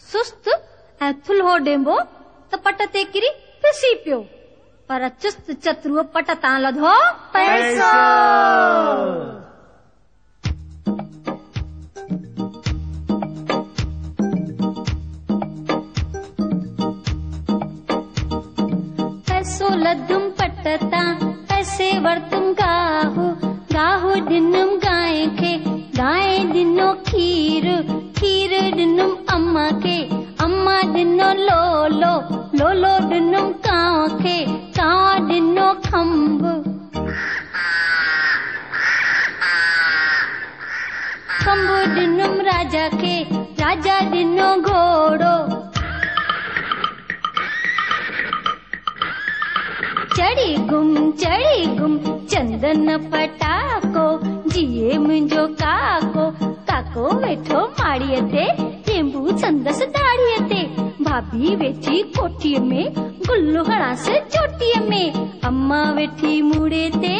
सुस्त ऐं थुल्हो डेंबो त पट ते किरी फिसी पियो, पर चुस्त चतुरो पट तां लधो पैसो। पैसो लधुम पट तां पैसे वरतुम गाहु, गाहु ॾिनुम गांइ खे, गांइ ॾिनो खीर, खीर ॾिनुम अम्मा खे, अम्मा ॾिनो लोलो, लोलो ॾिनुम कांव खे, कांव ॾिनो खंभ, खंभ ॾिनुम राजा खे, राजा ॾिनो घोड़ो। चढ़ी गुम चंदन पटाको, जिए मुंहिंजो काको, काको वेठो माड़ीअ ते, टेंबू संदसि दाड़ीअ ते, भाभी वेठी कोठीअ में, गुल हणास चोटीअ में, अम्मा वेठी मूड़े ते,